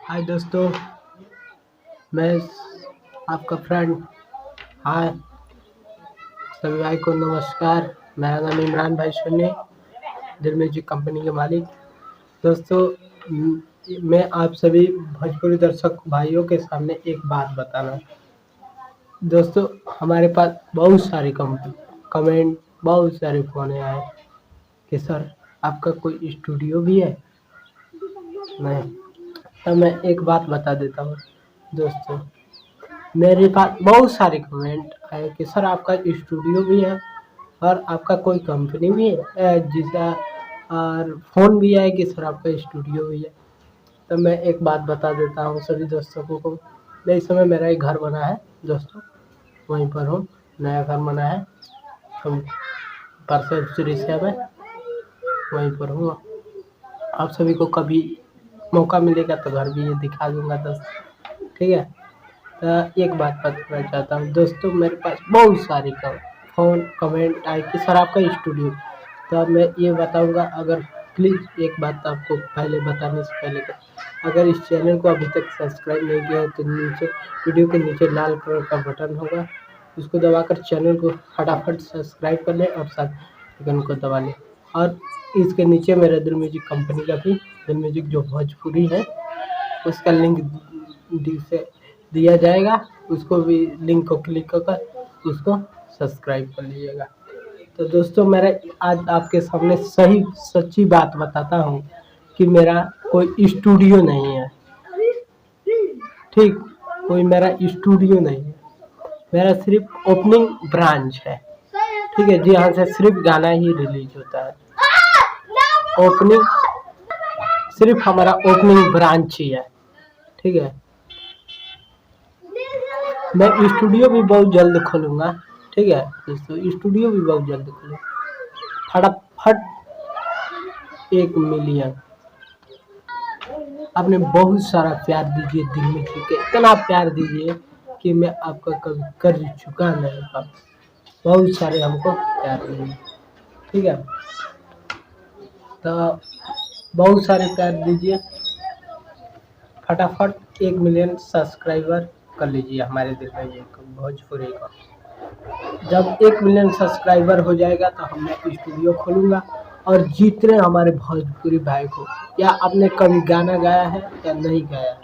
हाय दोस्तों, मैं आपका फ्रेंड। हाय सभी भाई को नमस्कार। मेरा नाम इमरान भाई सुन्नी, दिल म्यूजिक कंपनी के मालिक। दोस्तों, मैं आप सभी भोजपुरी दर्शक भाइयों के सामने एक बात बताना। दोस्तों, हमारे पास बहुत सारे कमेंट, बहुत सारे फ़ोन आए कि सर आपका कोई स्टूडियो भी है? नहीं। तो मैं एक बात बता देता हूँ दोस्तों, मेरे पास बहुत सारे कमेंट आए कि सर आपका स्टूडियो भी है और आपका कोई कंपनी भी है जिसका, और फ़ोन भी है कि सर आपका स्टूडियो भी है। तो मैं एक बात बता देता हूँ सभी दोस्तों को। मैं इस समय मेरा एक घर बना है दोस्तों, वहीं पर हूँ। नया घर बना है, हम परसों सिरिसिया में वहीं पर हूँ। आप सभी को कभी मौका मिलेगा तो घर भी ये दिखा दूँगा दोस्तों, ठीक है। तो एक बात बताना चाहता हूँ दोस्तों, मेरे पास बहुत सारे फ़ोन कमेंट आए कि सर आपका स्टूडियो। तो अब मैं ये बताऊँगा, अगर प्लीज़ एक बात आपको पहले बताने से पहले, अगर इस चैनल को अभी तक सब्सक्राइब नहीं किया है तो नीचे वीडियो के नीचे लाल कलर का बटन होगा, उसको दबाकर चैनल को फटाफट सब्सक्राइब कर लें और साथ आइकन को दबा लें। और इसके नीचे मेरा दिल म्यूजिक कंपनी का भी, दिल म्यूजिक जो भोजपुरी है, उसका लिंक दिया जाएगा, उसको भी लिंक को क्लिक कर उसको सब्सक्राइब कर लीजिएगा। तो दोस्तों, मेरा आज आपके सामने सही सच्ची बात बताता हूँ कि मेरा कोई स्टूडियो नहीं है, ठीक। कोई मेरा स्टूडियो नहीं है, मेरा सिर्फ ओपनिंग ब्रांच है, ठीक है। जी हाँ, से सिर्फ गाना ही रिलीज होता है। ओपनिंग सिर्फ हमारा ओपनिंग ब्रांच ही है, ठीक है। मैं स्टूडियो भी बहुत जल्द खोलूँगा, ठीक है दोस्तों। स्टूडियो भी बहुत जल्द खोलूँगा, फटाफट 1 मिलियन। आपने बहुत सारा प्यार दीजिए, दिल में के इतना प्यार दीजिए कि मैं आपका कभी कर चुका नहीं था। बहुत सारे हमको प्यार दीजिए, ठीक है। तो बहुत सारे प्यार दीजिए, फटाफट 1 मिलियन सब्सक्राइबर कर लीजिए हमारे दिल में ये भोजपुरी का। जब 1 मिलियन सब्सक्राइबर हो जाएगा तो मैं स्टूडियो खोलूँगा, और जितने हमारे भोजपुरी भाई को, या आपने कभी गाना गाया है या नहीं गाया है,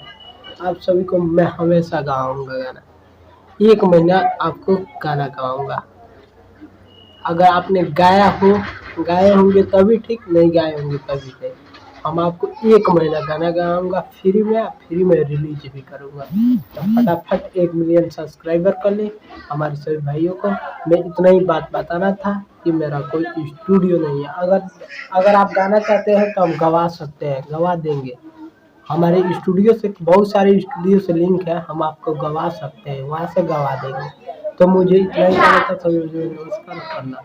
आप सभी को मैं हमेशा गाऊँगा गाना। 1 महीना आपको गाना गाऊँगा। अगर आपने गाए होंगे तभी ठीक, नहीं गाए होंगे तभी नहीं। हम आपको 1 महीना गाना गाऊँगा फ्री में रिलीज भी करूँगा। तो फटाफट 1 मिलियन सब्सक्राइबर कर लें हमारे सभी भाइयों को। मैं इतना ही बात बताना था कि मेरा कोई स्टूडियो नहीं है। अगर आप गाना चाहते हैं तो हम गवा सकते हैं, गवा देंगे। हमारे स्टूडियो से, बहुत सारे स्टूडियो से लिंक है, हम आपको गवा सकते हैं, वहाँ से गवा देंगे। तो मुझे इतना ही कहना था, सभी नमस्कार करना।